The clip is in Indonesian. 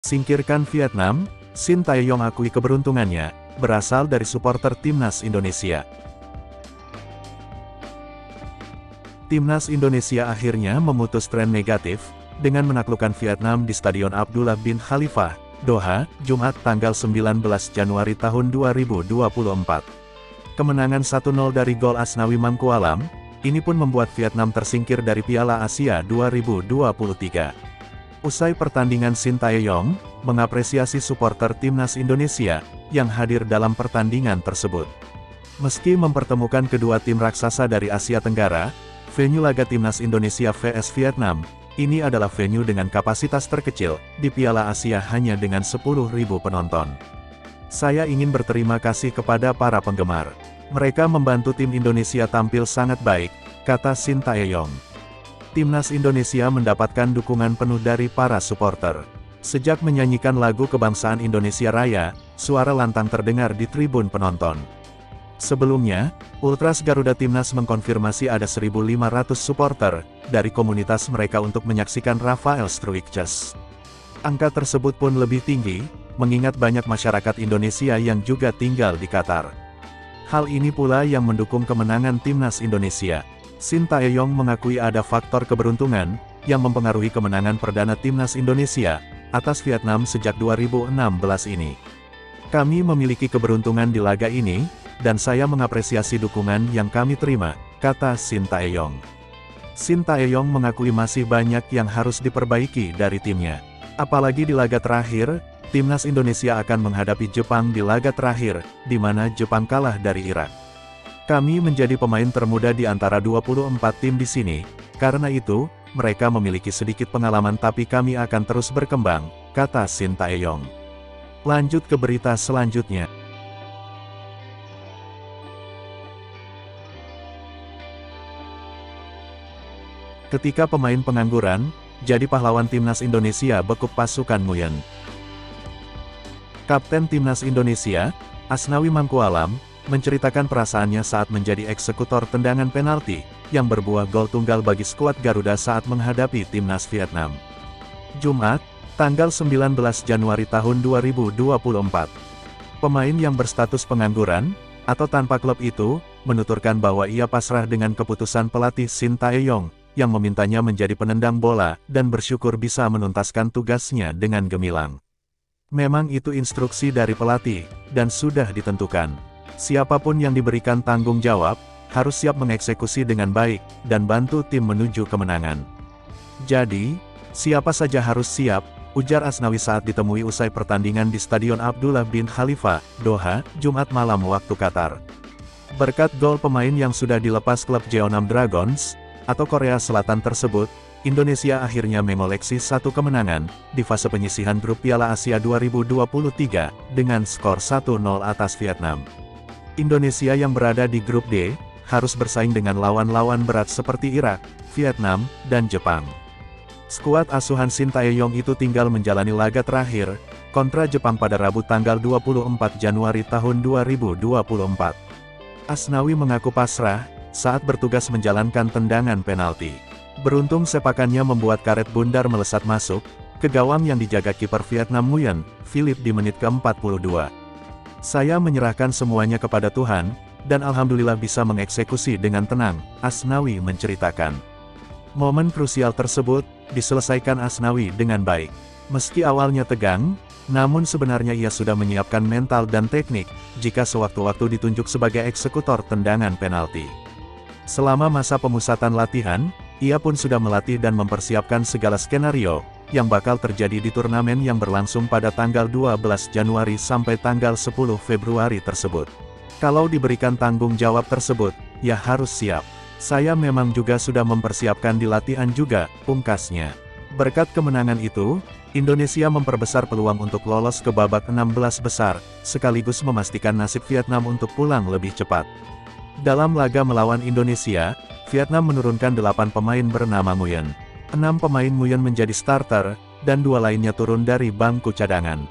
Singkirkan Vietnam, Shin Tae-yong akui keberuntungannya, berasal dari supporter Timnas Indonesia. Timnas Indonesia akhirnya memutus tren negatif, dengan menaklukkan Vietnam di Stadion Abdullah bin Khalifah, Doha, Jumat tanggal 19 Januari tahun 2024. Kemenangan 1-0 dari gol Asnawi Mangkualam, ini pun membuat Vietnam tersingkir dari Piala Asia 2023. Usai pertandingan, Shin Tae-yong mengapresiasi supporter Timnas Indonesia yang hadir dalam pertandingan tersebut. Meski mempertemukan kedua tim raksasa dari Asia Tenggara, venue laga Timnas Indonesia vs Vietnam, ini adalah venue dengan kapasitas terkecil di Piala Asia hanya dengan 10.000 penonton. Saya ingin berterima kasih kepada para penggemar. Mereka membantu tim Indonesia tampil sangat baik, kata Shin Tae-yong. Timnas Indonesia mendapatkan dukungan penuh dari para supporter. Sejak menyanyikan lagu Kebangsaan Indonesia Raya, suara lantang terdengar di tribun penonton. Sebelumnya, Ultras Garuda Timnas mengkonfirmasi ada 1.500 supporter dari komunitas mereka untuk menyaksikan Rafael Struijk Chess. Angka tersebut pun lebih tinggi, mengingat banyak masyarakat Indonesia yang juga tinggal di Qatar. Hal ini pula yang mendukung kemenangan Timnas Indonesia. Shin Tae-yong mengakui ada faktor keberuntungan yang mempengaruhi kemenangan perdana Timnas Indonesia atas Vietnam sejak 2016 ini. Kami memiliki keberuntungan di laga ini, dan saya mengapresiasi dukungan yang kami terima, kata Shin Tae-yong. Shin Tae-yong mengakui masih banyak yang harus diperbaiki dari timnya. Apalagi di laga terakhir, Timnas Indonesia akan menghadapi Jepang di laga terakhir, di mana Jepang kalah dari Irak. Kami menjadi pemain termuda di antara 24 tim di sini, karena itu, mereka memiliki sedikit pengalaman tapi kami akan terus berkembang, kata Shin Tae-yong. Lanjut ke berita selanjutnya. Ketika pemain pengangguran, jadi pahlawan Timnas Indonesia bekuk pasukan Nguyen. Kapten Timnas Indonesia, Asnawi Mangkualam, menceritakan perasaannya saat menjadi eksekutor tendangan penalti, yang berbuah gol tunggal bagi skuad Garuda saat menghadapi Timnas Vietnam. Jumat, tanggal 19 Januari tahun 2024. Pemain yang berstatus pengangguran, atau tanpa klub itu, menuturkan bahwa ia pasrah dengan keputusan pelatih Shin Tae-yong, yang memintanya menjadi penendang bola, dan bersyukur bisa menuntaskan tugasnya dengan gemilang. Memang itu instruksi dari pelatih, dan sudah ditentukan. Siapapun yang diberikan tanggung jawab, harus siap mengeksekusi dengan baik, dan bantu tim menuju kemenangan. Jadi, siapa saja harus siap, ujar Asnawi saat ditemui usai pertandingan di Stadion Abdullah bin Khalifah, Doha, Jumat malam waktu Qatar. Berkat gol pemain yang sudah dilepas klub Jeonnam Dragons, atau Korea Selatan tersebut, Indonesia akhirnya mengoleksi satu kemenangan, di fase penyisihan grup Piala Asia 2023, dengan skor 1-0 atas Vietnam. Indonesia yang berada di grup D, harus bersaing dengan lawan-lawan berat seperti Irak, Vietnam, dan Jepang. Skuad asuhan Shin Tae-yong itu tinggal menjalani laga terakhir, kontra Jepang pada Rabu tanggal 24 Januari tahun 2024. Asnawi mengaku pasrah, saat bertugas menjalankan tendangan penalti. Beruntung sepakannya membuat karet bundar melesat masuk, ke gawang yang dijaga kiper Vietnam Nguyen, Philip di menit ke-42. Saya menyerahkan semuanya kepada Tuhan, dan alhamdulillah bisa mengeksekusi dengan tenang, Asnawi menceritakan. Momen krusial tersebut, diselesaikan Asnawi dengan baik. Meski awalnya tegang, namun sebenarnya ia sudah menyiapkan mental dan teknik, jika sewaktu-waktu ditunjuk sebagai eksekutor tendangan penalti. Selama masa pemusatan latihan, ia pun sudah melatih dan mempersiapkan segala skenario, yang bakal terjadi di turnamen yang berlangsung pada tanggal 12 Januari sampai tanggal 10 Februari tersebut. Kalau diberikan tanggung jawab tersebut, ya harus siap. Saya memang juga sudah mempersiapkan di latihan juga, pungkasnya. Berkat kemenangan itu, Indonesia memperbesar peluang untuk lolos ke babak 16 besar, sekaligus memastikan nasib Vietnam untuk pulang lebih cepat. Dalam laga melawan Indonesia, Vietnam menurunkan 8 pemain bernama Nguyen. 6 pemain Nguyen menjadi starter, dan 2 lainnya turun dari bangku cadangan.